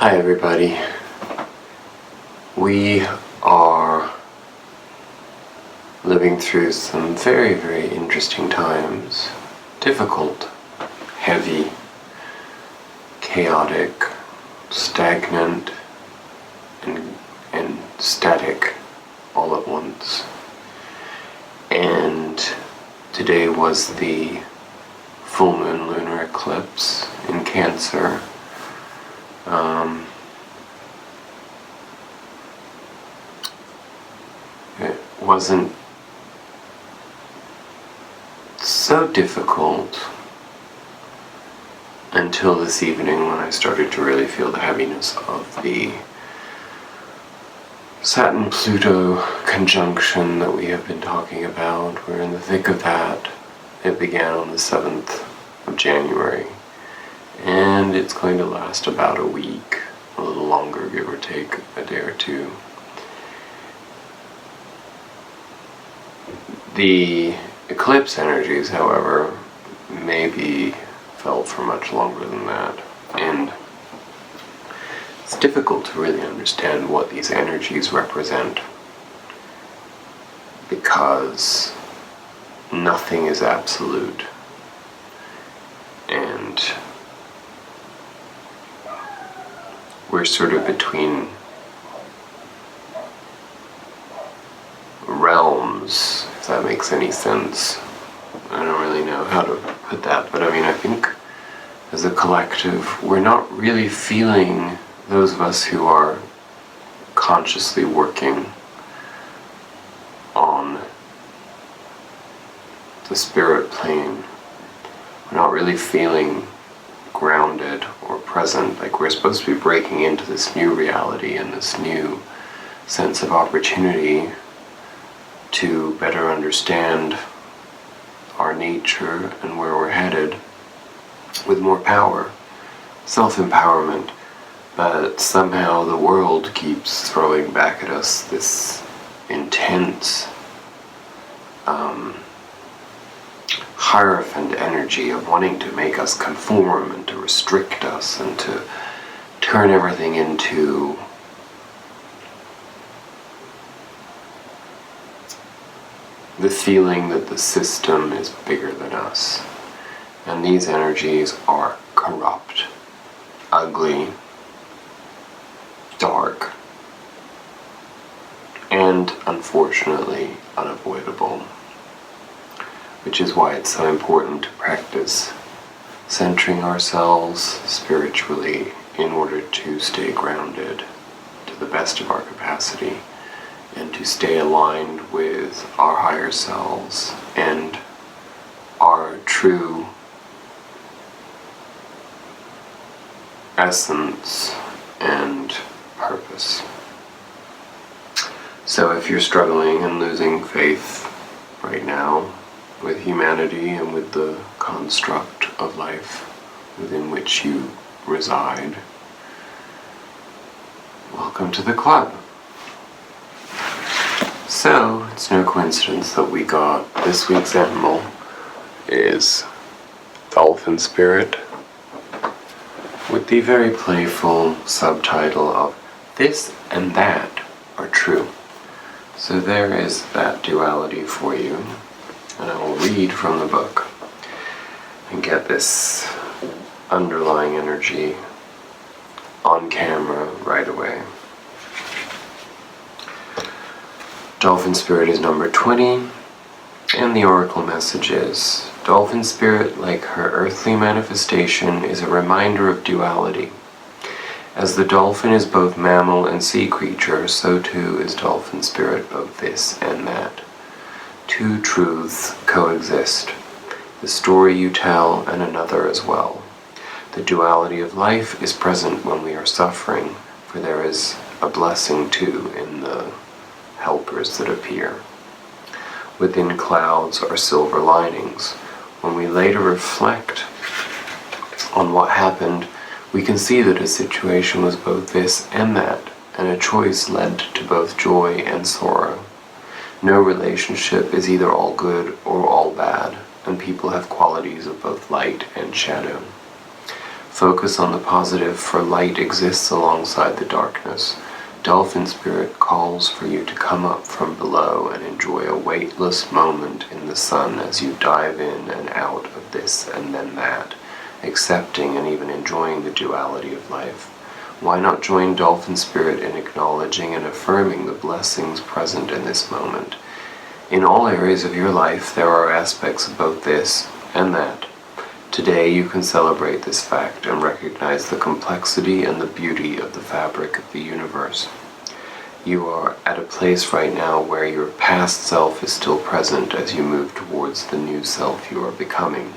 Hi everybody. We are living through some very, very interesting times. Difficult, heavy, chaotic, stagnant, and static all at once. And today was the full moon lunar eclipse in Cancer. It wasn't so difficult until this evening when I started to really feel the heaviness of the Saturn-Pluto conjunction that we have been talking about. We're in the thick of that. It began on the 7th of January, and it's going to last about a week, a little longer, give or take a day or two. The eclipse energies, however, may be felt for much longer than that, and it's difficult to really understand what these energies represent, because nothing is absolute, and we're sort of between realms, if that makes any sense. I don't really know how to put that, but I think as a collective, we're not really feeling, those of us who are consciously working on the spirit plane, we're not really feeling grounded or present, like we're supposed to be breaking into this new reality and this new sense of opportunity to better understand our nature and where we're headed with more power, self-empowerment. But somehow the world keeps throwing back at us this intense hierophant energy of wanting to make us conform and to restrict us and to turn everything into the feeling that the system is bigger than us. And these energies are corrupt, ugly, dark, and unfortunately unavoidable. Which is why it's so important to practice centering ourselves spiritually in order to stay grounded to the best of our capacity and to stay aligned with our higher selves and our true essence and purpose. So if you're struggling and losing faith right now with humanity and with the construct of life within which you reside, welcome to the club. So, it's no coincidence that we got this week's animal is dolphin spirit, with the very playful subtitle of "This and That Are True." So there is that duality for you. And I will read from the book and get this underlying energy on camera right away. Dolphin Spirit is number 20, and the oracle message is, Dolphin Spirit, like her earthly manifestation, is a reminder of duality. As the dolphin is both mammal and sea creature, so too is Dolphin Spirit both this and that. Two truths coexist, the story you tell and another as well. The duality of life is present when we are suffering, for there is a blessing too in the helpers that appear. Within clouds are silver linings. When we later reflect on what happened, we can see that a situation was both this and that, and a choice led to both joy and sorrow. No relationship is either all good or all bad, and people have qualities of both light and shadow. Focus on the positive, for light exists alongside the darkness. Dolphin Spirit calls for you to come up from below and enjoy a weightless moment in the sun as you dive in and out of this and then that, accepting and even enjoying the duality of life. Why not join Dolphin Spirit in acknowledging and affirming the blessings present in this moment? In all areas of your life, there are aspects of both this and that. Today you can celebrate this fact and recognize the complexity and the beauty of the fabric of the universe. You are at a place right now where your past self is still present as you move towards the new self you are becoming.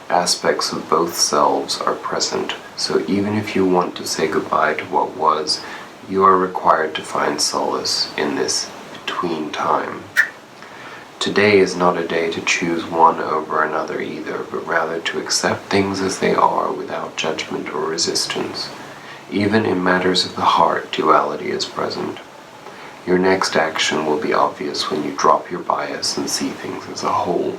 Aspects of both selves are present, so even if you want to say goodbye to what was, you are required to find solace in this between time. Today is not a day to choose one over another either, but rather to accept things as they are without judgment or resistance. Even in matters of the heart, duality is present. Your next action will be obvious when you drop your bias and see things as a whole.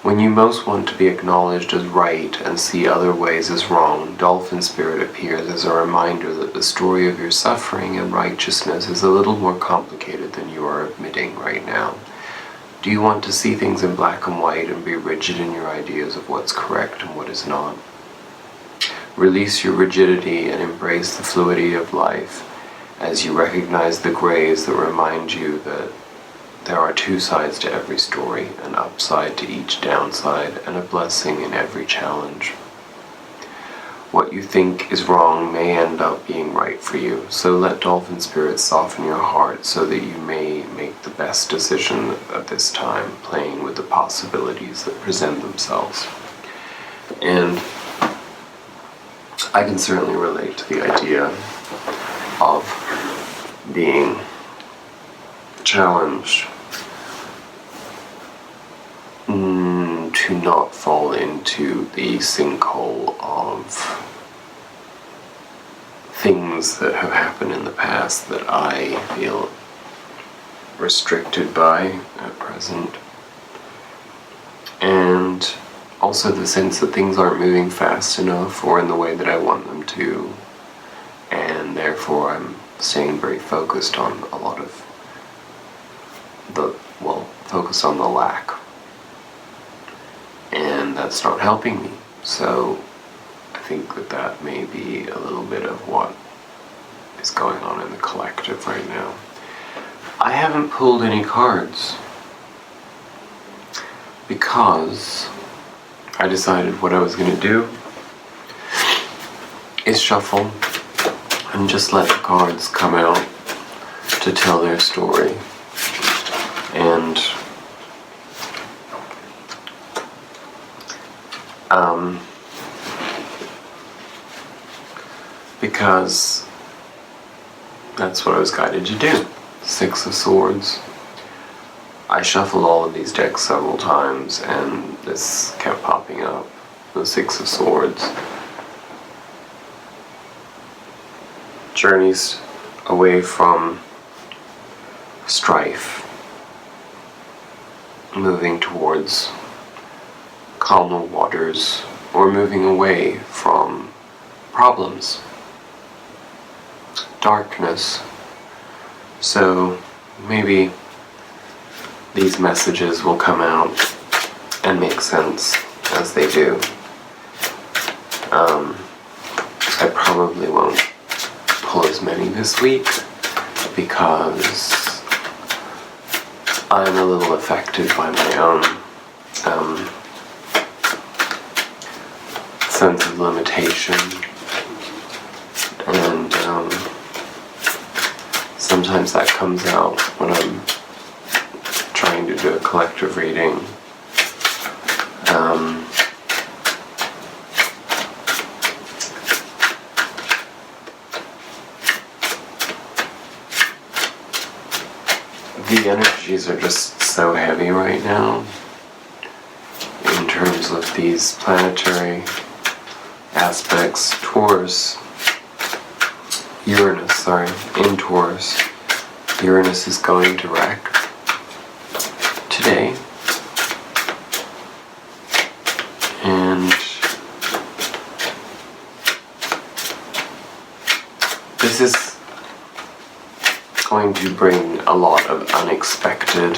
When you most want to be acknowledged as right and see other ways as wrong, Dolphin Spirit appears as a reminder that the story of your suffering and righteousness is a little more complicated than you are admitting right now. Do you want to see things in black and white and be rigid in your ideas of what's correct and what is not? Release your rigidity and embrace the fluidity of life as you recognize the grays that remind you that there are two sides to every story, an upside to each downside, and a blessing in every challenge. What you think is wrong may end up being right for you, so let Dolphin Spirit soften your heart so that you may make the best decision at this time, playing with the possibilities that present themselves. And I can certainly relate to the idea of being challenged to not fall into the sinkhole of things that have happened in the past that I feel restricted by at present, and also the sense that things aren't moving fast enough or in the way that I want them to, and therefore I'm staying very focused on a lot of focused on the lack, and that's not helping me. So I think that may be a little bit of what is going on in the collective right now. I haven't pulled any cards because I decided what I was going to do is shuffle and just let the cards come out to tell their story. And because that's what I was guided to do. Six of Swords. I shuffled all of these decks several times and this kept popping up. The Six of Swords. Journeys away from strife, moving towards calmer waters, or moving away from problems, darkness. So maybe these messages will come out and make sense as they do. I probably won't pull as many this week because I'm a little affected by my own sense of limitation, and sometimes that comes out when I'm trying to do a collective reading. The energies are just so heavy right now in terms of these planetary aspects. In Taurus, Uranus is going direct today, and this is going to bring a lot of unexpected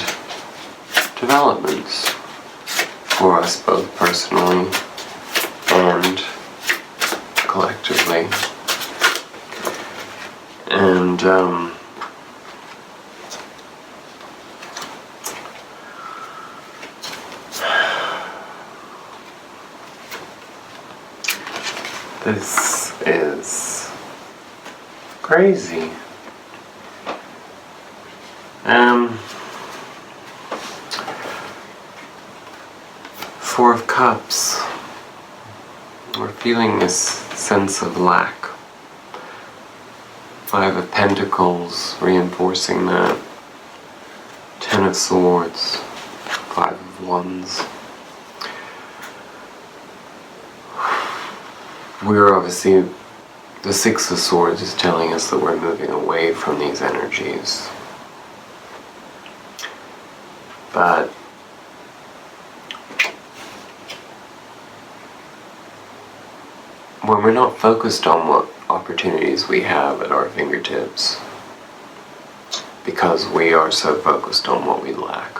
developments for us both personally and collectively. And this is crazy. Four of Cups. We're feeling this sense of lack. Five of Pentacles, reinforcing that. Ten of Swords. Five of Wands. We're obviously, the Six of Swords is telling us that we're moving away from these energies. But when we're not focused on what opportunities we have at our fingertips, because we are so focused on what we lack,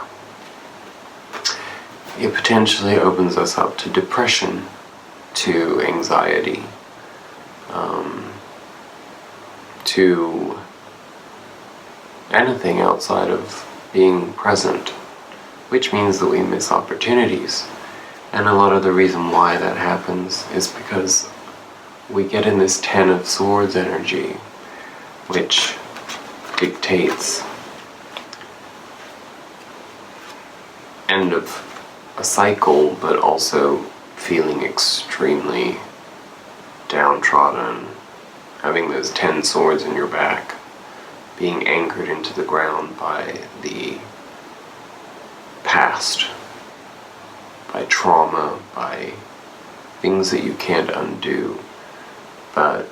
it potentially opens us up to depression, to anxiety, to anything outside of being present, which means that we miss opportunities. And a lot of the reason why that happens is because we get in this Ten of Swords energy, which dictates end of a cycle, but also feeling extremely downtrodden, having those 10 swords in your back, being anchored into the ground by the past, by trauma, by things that you can't undo. But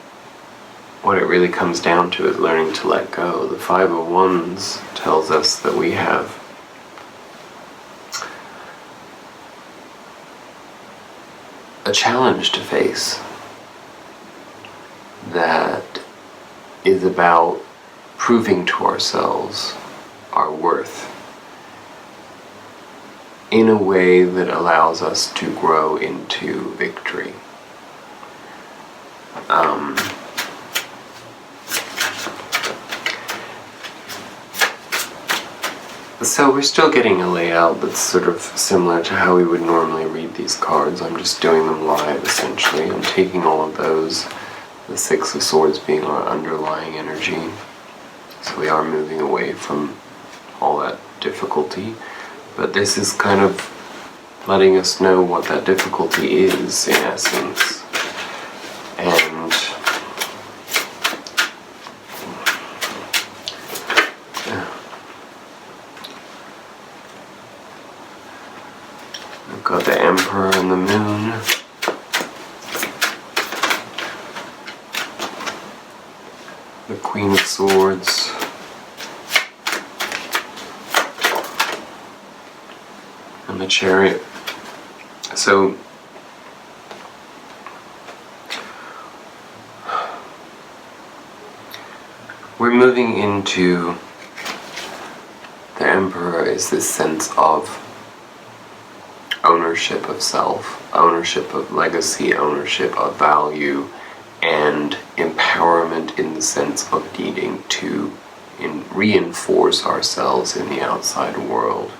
what it really comes down to is learning to let go. The Five of Wands tells us that we have a challenge to face that is about proving to ourselves our worth in a way that allows us to grow into victory. So we're still getting a layout that's sort of similar to how we would normally read these cards. I'm just doing them live, essentially. I'm taking all of those, the Six of Swords being our underlying energy. So we are moving away from all that difficulty. But this is kind of letting us know what that difficulty is, in essence. And we've got the Emperor and the Moon. The Queen of Swords. And the Chariot. So we're moving into the Emperor is this sense of ownership of self, ownership of legacy, ownership of value, and empowerment in the sense of needing to reinforce ourselves in the outside world.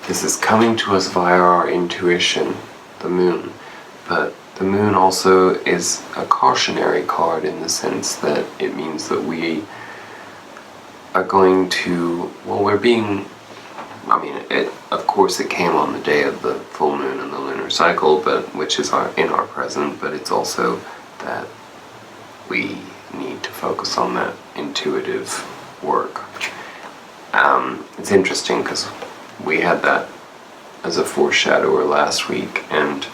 This is coming to us via our intuition, the Moon, but the Moon also is a cautionary card in the sense that it means that we are going to, well, we're being, I mean, of course it came on the day of the full moon and the lunar cycle, but which is in our present, but it's also that we need to focus on that intuitive work. It's interesting because we had that as a foreshadower last week, and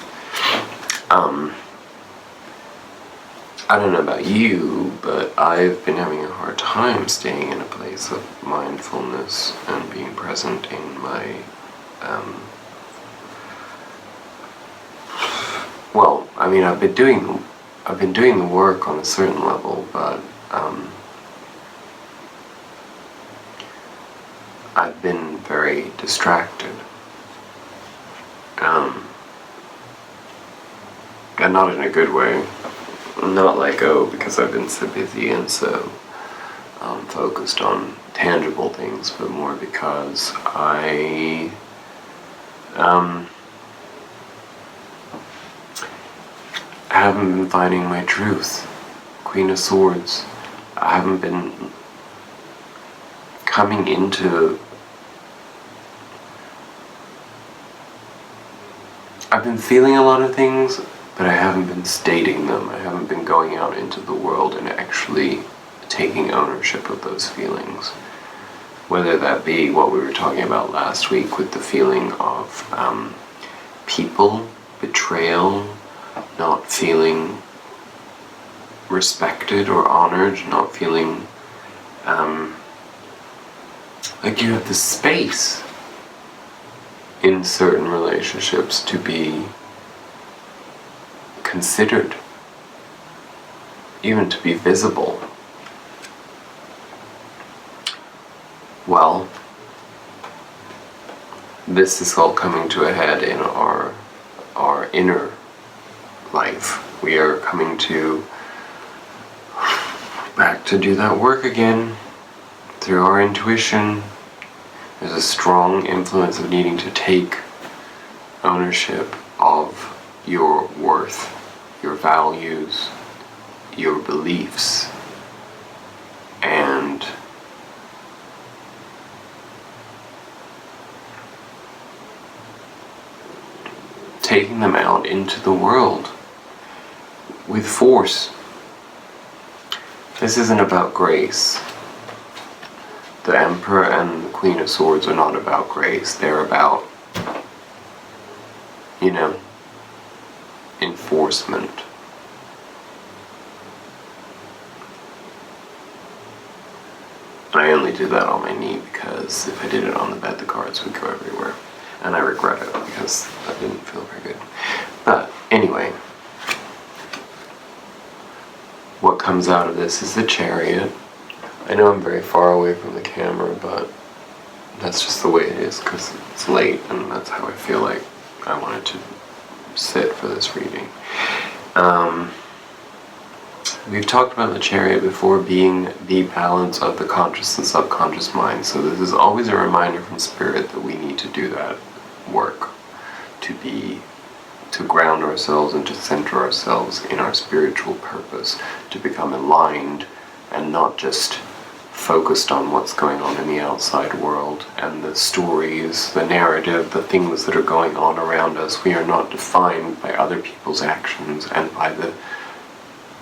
I don't know about you, but I've been having a hard time staying in a place of mindfulness and being present in my well, I mean, I've been doing I've been doing the work on a certain level, but I've been very distracted. And not in a good way. Not like, oh, because I've been so busy and so focused on tangible things, but more because I haven't been finding my truth. Queen of Swords. I haven't been coming into... I've been feeling a lot of things, but I haven't been stating them. I haven't been going out into the world and actually taking ownership of those feelings. Whether that be what we were talking about last week with the feeling of people, betrayal, not feeling respected or honored, not feeling like you have the space in certain relationships to be considered, even to be visible. Well, this is all coming to a head in our inner life. We are coming back to do that work again through our intuition. There's a strong influence of needing to take ownership of your worth, your values, your beliefs, and taking them out into the world with force. This isn't about grace. The Emperor and the Queen of Swords are not about grace. They're about, enforcement. I only did that on my knee because if I did it on the bed, the cards would go everywhere. And I regret it because that didn't feel very good. But anyway, what comes out of this is the Chariot. I know I'm very far away from the camera, but that's just the way it is because it's late and that's how I feel like I wanted to sit for this reading. We've talked about the Chariot before being the balance of the conscious and subconscious mind, so this is always a reminder from Spirit that we need to do that work, to ground ourselves and to center ourselves in our spiritual purpose, to become aligned and not just focused on what's going on in the outside world and the stories, the narrative, the things that are going on around us. We are not defined by other people's actions and by the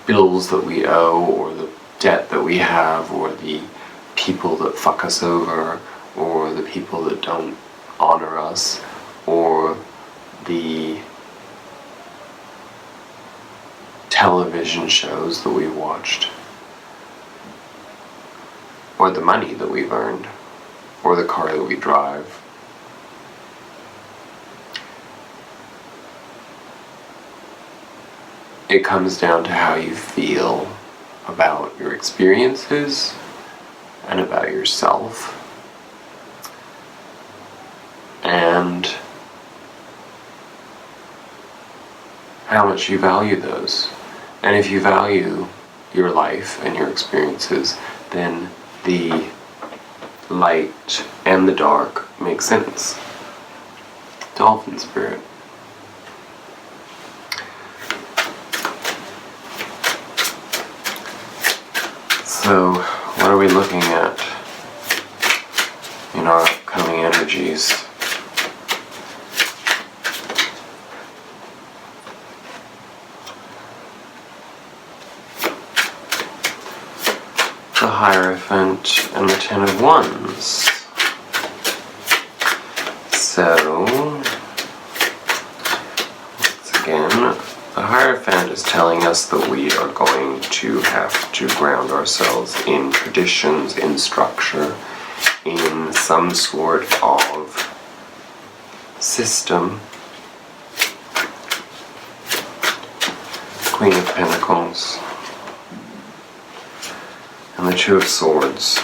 bills that we owe or the debt that we have or the people that fuck us over or the people that don't honor us or the television shows that we watched or the money that we've earned or the car that we drive. It comes down to how you feel about your experiences and about yourself and how much you value those. And if you value your life and your experiences, then the light and the dark make sense. Dolphin Spirit. So, what are we looking at in our upcoming energies? The Hierophant and the Ten of Wands. So, once again, the Hierophant is telling us that we are going to have to ground ourselves in traditions, in structure, in some sort of system Queen of Pentacles, and the Two of Swords.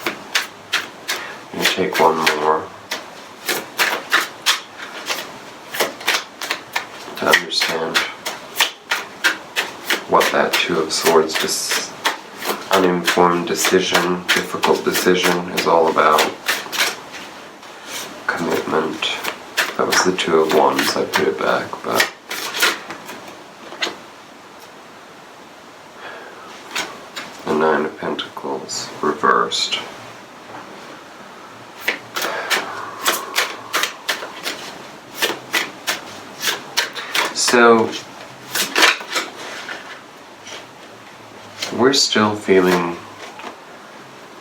I'm going to take one more to understand what that Two of Swords, this uninformed decision, difficult decision, is all about. Commitment. That was the Two of Wands, I put it back, but the Nine of Pentacles reversed. So we're still feeling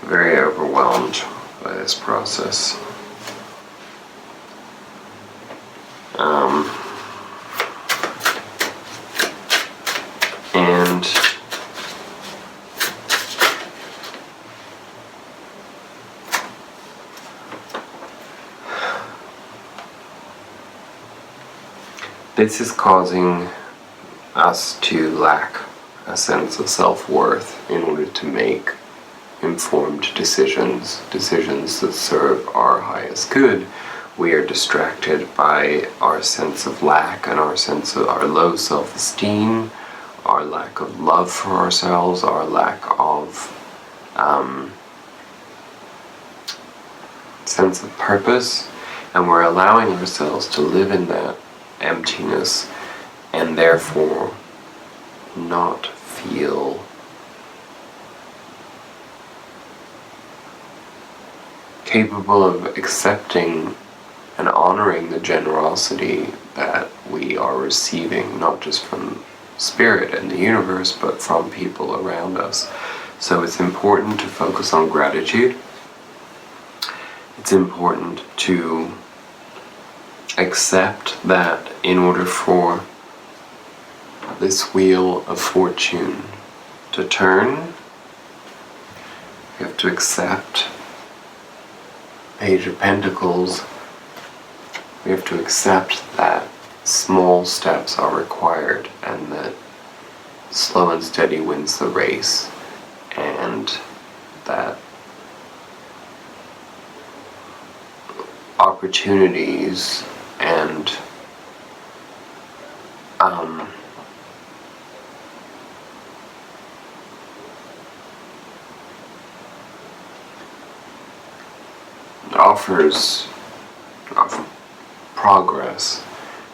very overwhelmed by this process. And this is causing us to lack a sense of self-worth in order to make informed decisions that serve our highest good. We are distracted by our sense of lack and our sense of our low self-esteem, our lack of love for ourselves, our lack of sense of purpose, and we're allowing ourselves to live in that emptiness and therefore not feel capable of accepting and honoring the generosity that we are receiving, not just from Spirit and the universe, but from people around us. So it's important to focus on gratitude. It's important to accept that in order for this wheel of fortune to turn, you have to accept Page of Pentacles. We have to accept that small steps are required and that slow and steady wins the race, and that opportunities and offers of progress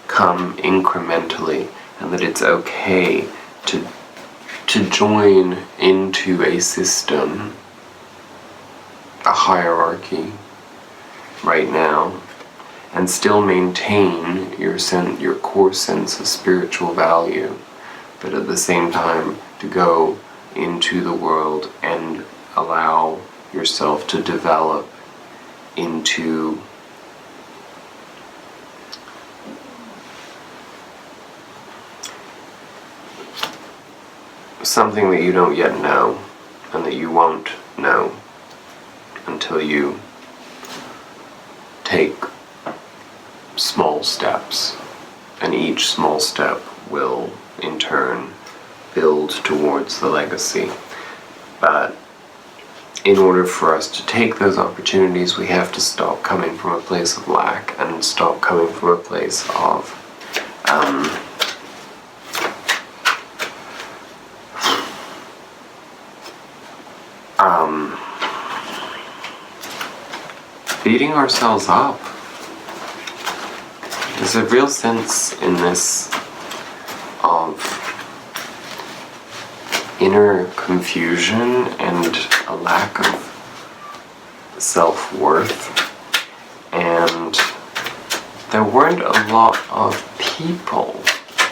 come incrementally, and that it's okay to join into a system, a hierarchy right now, and still maintain your core sense of spiritual value, but at the same time to go into the world and allow yourself to develop into something that you don't yet know, and that you won't know until you take small steps, and each small step will in turn build towards the legacy. But in order for us to take those opportunities, we have to stop coming from a place of lack and stop coming from a place of beating ourselves up. There's a real sense in this of inner confusion and a lack of self-worth, and there weren't a lot of people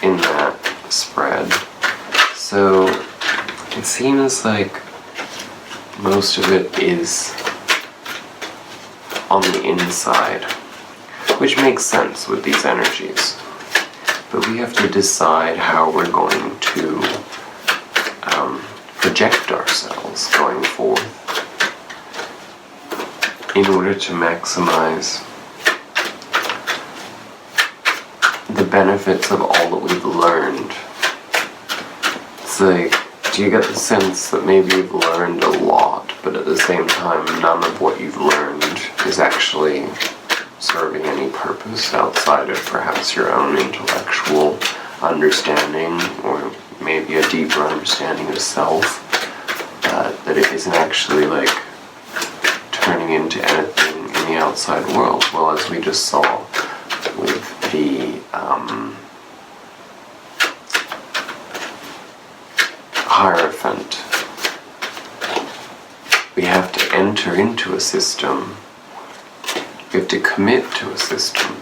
in that spread, so it seems like most of it is on the inside, which makes sense with these energies. But we have to decide how we're going to project ourselves going forth in order to maximize the benefits of all that we've learned it's like, do you get the sense that maybe you've learned a lot, but at the same time none of what you've learned is actually serving any purpose outside of perhaps your own intellectual understanding, or maybe a deeper understanding of self, that it isn't actually like turning into anything in the outside world? Well, as we just saw with the Hierophant, we have to enter into a system, we have to commit to a system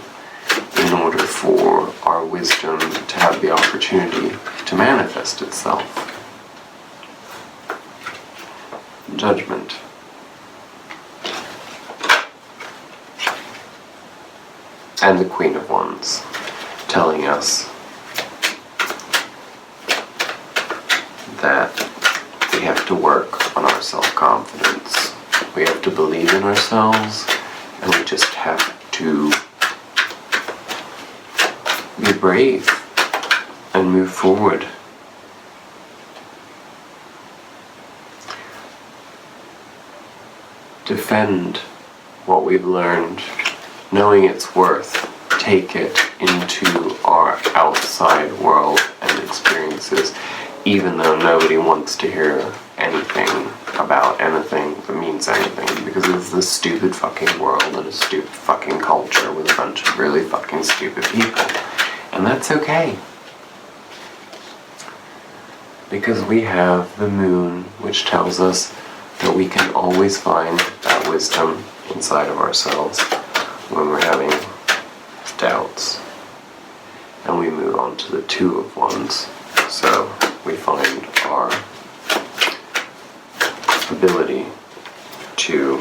in order for our wisdom to have the opportunity to manifest itself. Judgment. And the Queen of Wands telling us that we have to work on our self-confidence. We have to believe in ourselves, and we just have to be brave and move forward. Defend what we've learned, knowing its worth. Take it into our outside world and experiences, even though nobody wants to hear anything about anything that means anything, because it's this stupid fucking world and a stupid fucking culture with a bunch of really fucking stupid people. And that's okay. Because we have the moon, which tells us that we can always find that wisdom inside of ourselves when we're having doubts. And we move on to the Two of Wands. So we find our ability to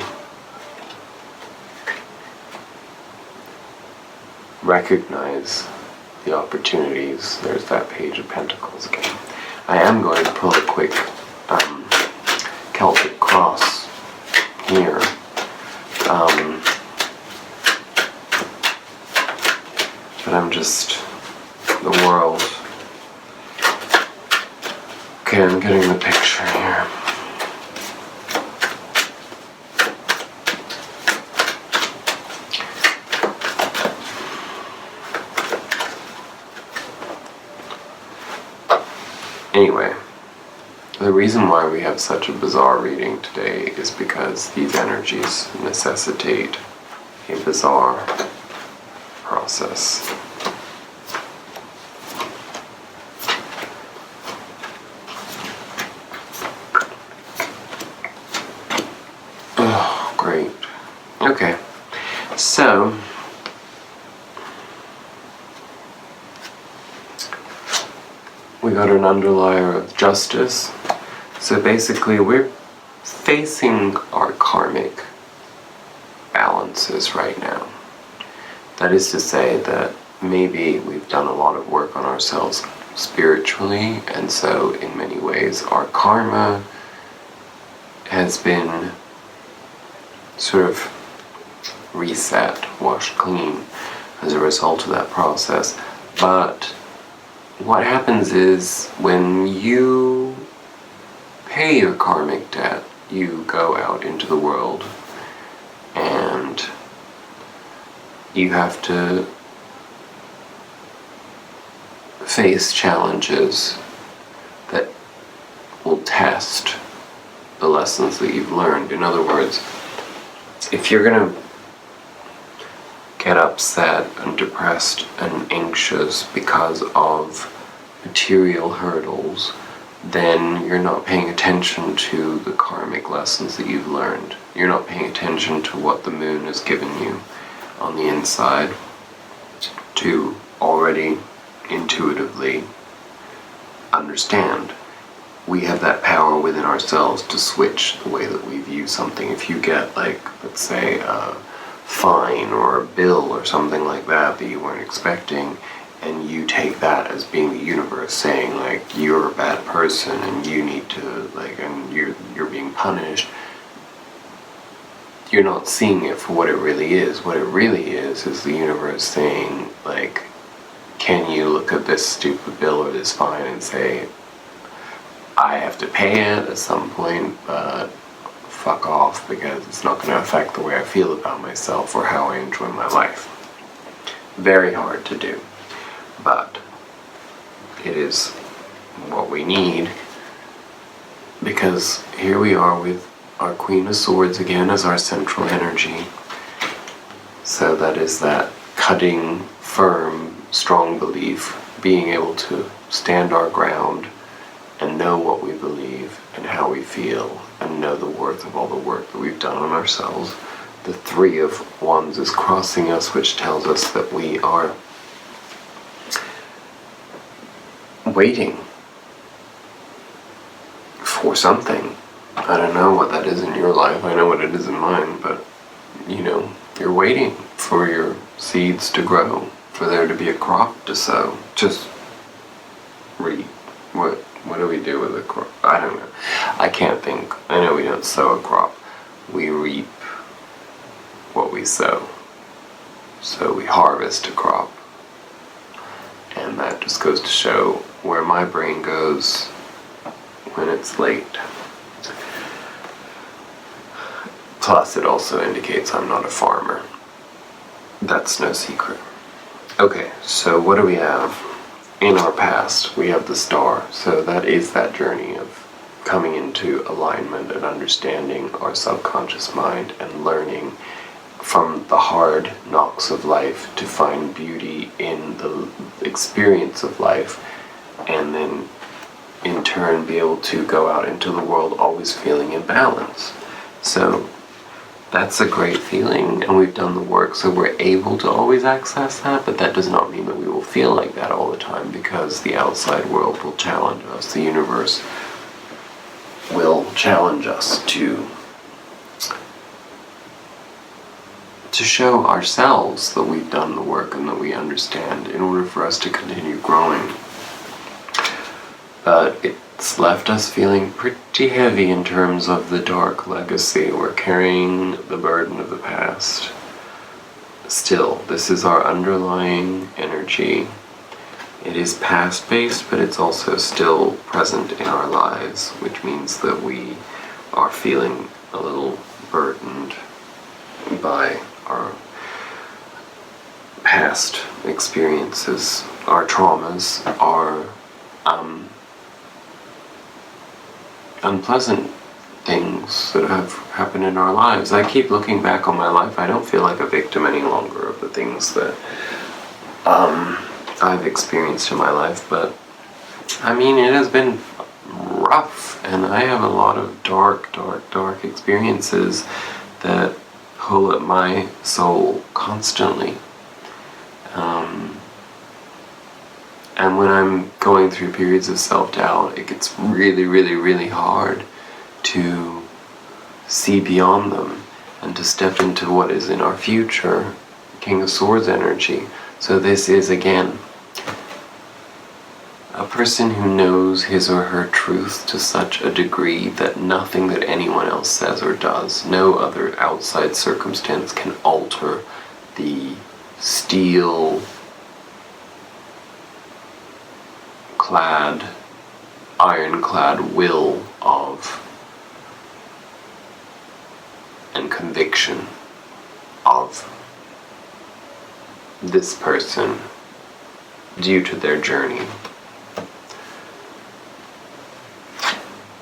recognize the opportunities. There's that Page of Pentacles again. I am going to pull a quick Celtic cross here. But I'm just, the world. Okay, I'm getting the picture here. Anyway, the reason why we have such a bizarre reading today is because these energies necessitate a bizarre process. Oh, great. Okay, so we got an underlier of justice. So basically we're facing our karmic balances right now. That is to say that maybe we've done a lot of work on ourselves spiritually, and so in many ways our karma has been sort of reset, washed clean as a result of that process. But what happens is when you pay your karmic debt, you go out into the world and you have to face challenges that will test the lessons that you've learned. In other words, if you're going to get upset and depressed and anxious because of material hurdles, then you're not paying attention to the karmic lessons that you've learned. You're not paying attention to what the moon has given you on the inside to already intuitively understand. We have that power within ourselves to switch the way that we view something. If you get, like, let's say a fine or a bill or something like that that you weren't expecting, and you take that as being the universe saying, like, you're a bad person and you need to, like, and you're being punished, you're not seeing it for what it really is. What it really is the universe saying, like, can you look at this stupid bill or this fine and say, I have to pay it at some point, but fuck off, because it's not going to affect the way I feel about myself or how I enjoy my life. Very hard to do, but it is what we need, because here we are with our Queen of Swords again as our central energy. So that is that cutting, firm, strong belief, being able to stand our ground and know what we believe and how we feel and know the worth of all the work that we've done on ourselves. The Three of Wands is crossing us, which tells us that we are waiting for something. I don't know what that is in your life. I know what it is in mine, but you know, you're waiting for your seeds to grow, for there to be a crop to sow. Just reap. What do we do with a crop? I don't know. I can't think. I know we don't sow a crop. We reap what we sow. So we harvest a crop. And that just goes to show where my brain goes when it's late. Plus, it also indicates I'm not a farmer. That's no secret. Okay, so what do we have? In our past, we have the star. So that is that journey of coming into alignment and understanding our subconscious mind and learning from the hard knocks of life to find beauty in the experience of life, and then in turn be able to go out into the world always feeling in balance. So that's a great feeling, and we've done the work, so we're able to always access that, but that does not mean that we will feel like that all the time, because the outside world will challenge us. The universe will challenge us to show ourselves that we've done the work and that we understand in order for us to continue growing. But it's left us feeling pretty heavy in terms of the dark legacy. We're carrying the burden of the past. Still, this is our underlying energy. It is past-based, but it's also still present in our lives, which means that we are feeling a little burdened by our past experiences, our traumas, our unpleasant things that have happened in our lives. I keep looking back on my life. I don't feel like a victim any longer of the things that I've experienced in my life, but I mean, it has been rough, and I have a lot of dark experiences that pull at my soul constantly. And when I'm going through periods of self-doubt, it gets really hard to see beyond them and to step into what is in our future, King of Swords energy. So this is, again, a person who knows his or her truth to such a degree that nothing that anyone else says or does, no other outside circumstance can alter the steel ironclad will of and conviction of this person due to their journey.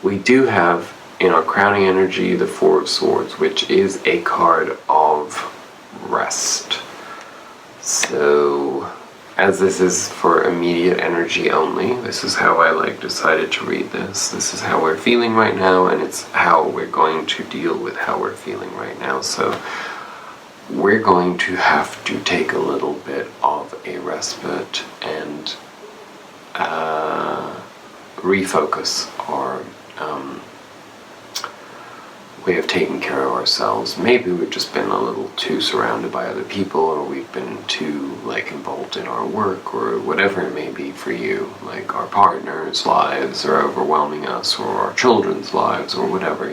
We do have in our crowning energy the Four of Swords, which is a card of rest. So, as this is for immediate energy only, this is how I decided to read this. This is how we're feeling right now, and it's how we're going to deal with how we're feeling right now. So we're going to have to take a little bit of a respite and refocus our way of taking care of ourselves. Maybe we've just been a little too surrounded by other people, or we've been too involved in our work, or whatever it may be for you. Like our partners' lives are overwhelming us, or our children's lives, or whatever,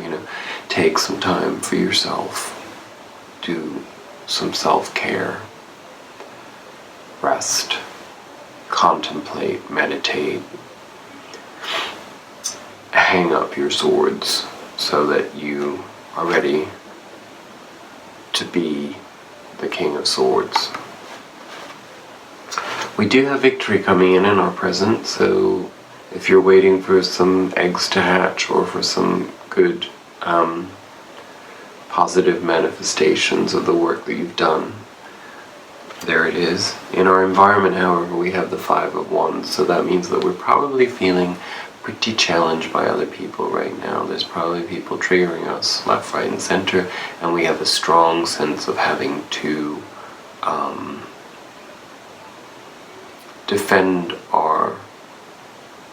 Take some time for yourself. Do some self-care. Rest. Contemplate. Meditate. hang up your swords so that you are ready to be the King of Swords. We do have victory coming in our present, so if you're waiting for some eggs to hatch or for some good positive manifestations of the work that you've done, there it is. In our environment, however, we have the Five of Wands, so that means that we're probably feeling pretty challenged by other people right now. There's probably people triggering us left, right, and center, and we have a strong sense of having to defend our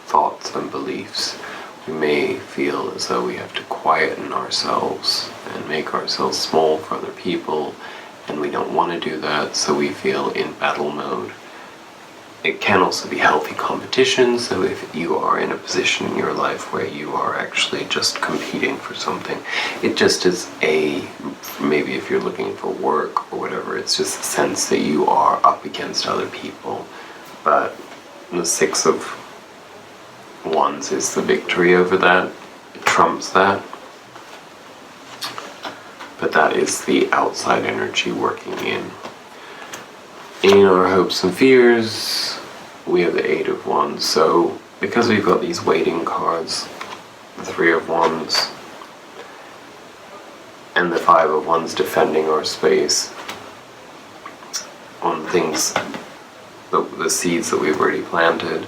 thoughts and beliefs. We may feel as though we have to quieten ourselves and make ourselves small for other people, and we don't want to do that, so we feel in battle mode. It can also be healthy competition, so if you are in a position in your life where you are actually just competing for something, it just is maybe if you're looking for work or whatever, it's just a sense that you are up against other people. But the Six of Wands is the victory over that. It trumps that. But that is the outside energy working in. In our hopes and fears, we have the Eight of Wands. So because we've got these waiting cards, the Three of Wands, and the Five of Wands defending our space on things, the seeds that we've already planted.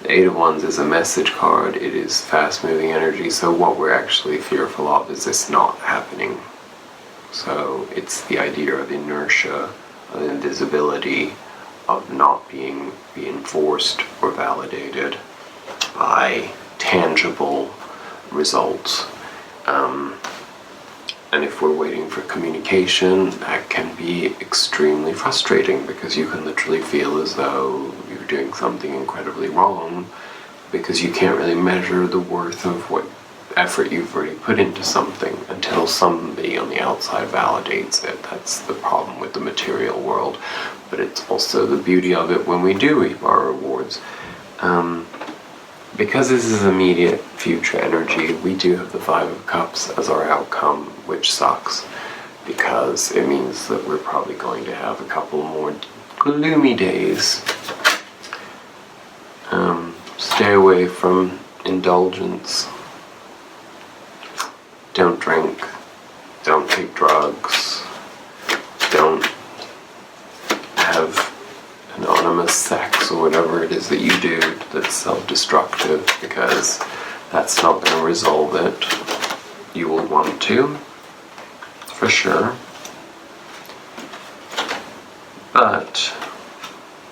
The Eight of Wands is a message card. It is fast-moving energy, so what we're actually fearful of is this not happening. So it's the idea of inertia, of invisibility, of not being reinforced or validated by tangible results. And if we're waiting for communication, that can be extremely frustrating, because you can literally feel as though you're doing something incredibly wrong because you can't really measure the worth of what effort you've already put into something until somebody on the outside validates it. That's the problem with the material world, but it's also the beauty of it when we do reap our rewards. Because this is immediate future energy, we do have the Five of Cups as our outcome, which sucks, because it means that we're probably going to have a couple more gloomy days. Stay away from indulgence. Don't drink. Don't take drugs. Don't have anonymous sex or whatever it is that you do that's self-destructive, because that's not going to resolve it. You will want to, for sure. But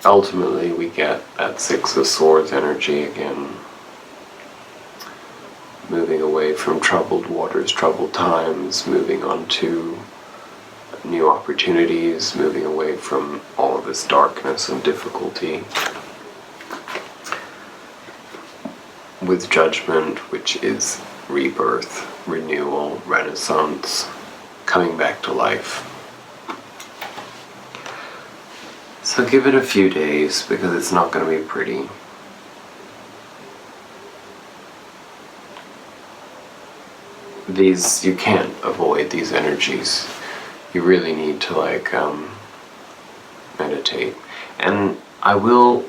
ultimately we get that Six of Swords energy again. Moving away from troubled waters, troubled times, moving on to new opportunities, moving away from all of this darkness and difficulty. With Judgment, which is rebirth, renewal, renaissance, coming back to life. So give it a few days, because it's not going to be pretty. You can't avoid these energies. You really need to meditate. And I will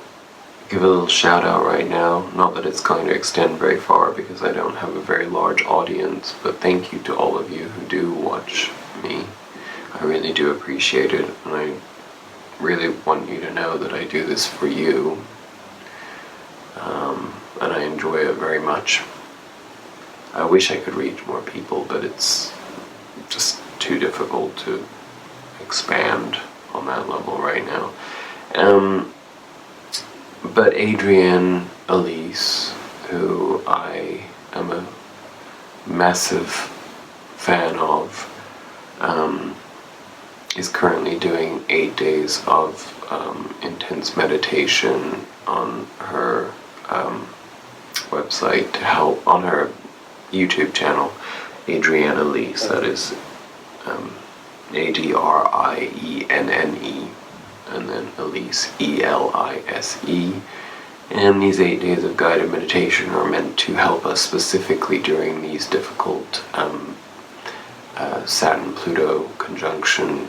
give a little shout out right now, not that it's going to extend very far because I don't have a very large audience, but thank you to all of you who do watch me. I really do appreciate it, and I really want you to know that I do this for you, and I enjoy it very much. I wish I could reach more people, but it's just too difficult to expand on that level right now. But Adrienne Elise, who I am a massive fan of, is currently doing 8 days of intense meditation on her website to help, on her YouTube channel, Adrienne Elise, that is Adrienne, and then Elise, Elise, And these 8 days of guided meditation are meant to help us specifically during these difficult Saturn-Pluto conjunction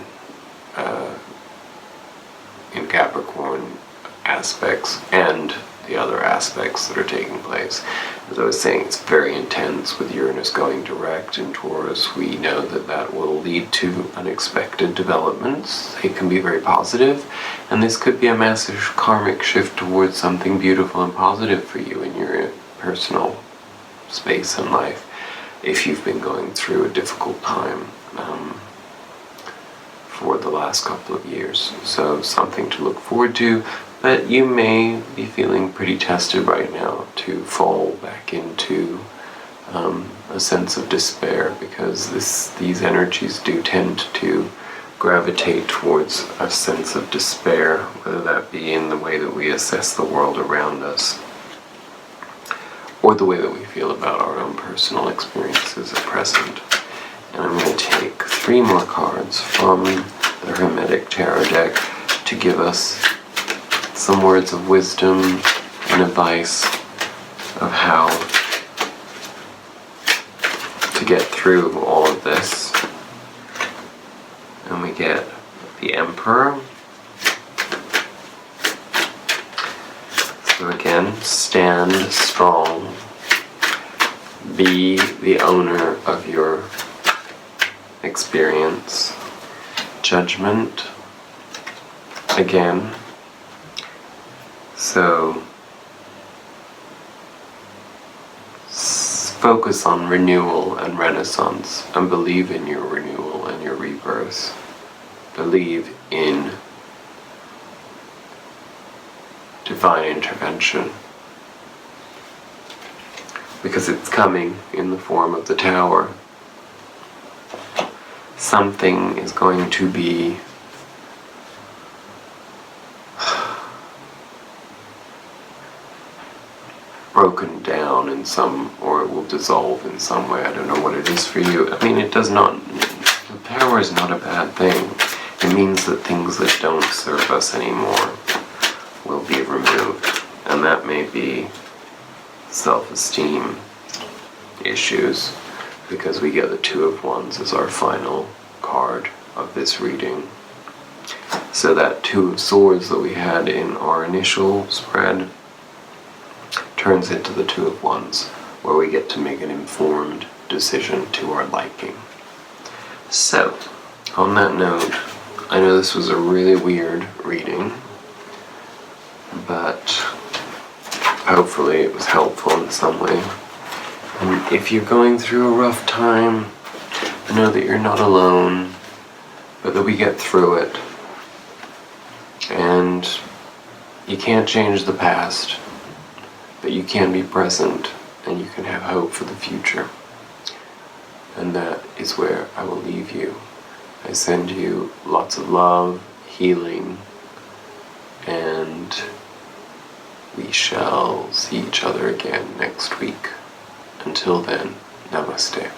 in Capricorn aspects and the other aspects that are taking place. As I was saying, it's very intense with Uranus going direct in Taurus. We know that that will lead to unexpected developments. It can be very positive, and this could be a massive karmic shift towards something beautiful and positive for you in your personal space and life if you've been going through a difficult time for the last couple of years. So something to look forward to, but you may be feeling pretty tested right now to fall back into a sense of despair, because these energies do tend to gravitate towards a sense of despair, whether that be in the way that we assess the world around us or the way that we feel about our own personal experiences at present. And I'm going to take 3 more cards from the Hermetic Tarot deck to give us some words of wisdom and advice of how to get through all of this. And we get the Emperor. So again, stand strong. Be the owner of your experience. Judgment. Again. So focus on renewal and renaissance, and believe in your renewal and your rebirth. Believe in divine intervention, because it's coming in the form of the Tower. Something is going to be broken down in some, or it will dissolve in some way. I don't know what it is for you. I mean, it does not, the Tower is not a bad thing. It means that things that don't serve us anymore will be removed, and that may be self-esteem issues, because we get the 2 of Wands as our final card of this reading. So that 2 of Swords that we had in our initial spread turns into the 2 of Wands, where we get to make an informed decision to our liking. So, on that note, I know this was a really weird reading, but hopefully it was helpful in some way. And if you're going through a rough time, I know that you're not alone, but that we get through it. And you can't change the past, but you can be present, and you can have hope for the future. And that is where I will leave you. I send you lots of love, healing, and we shall see each other again next week. Until then, namaste.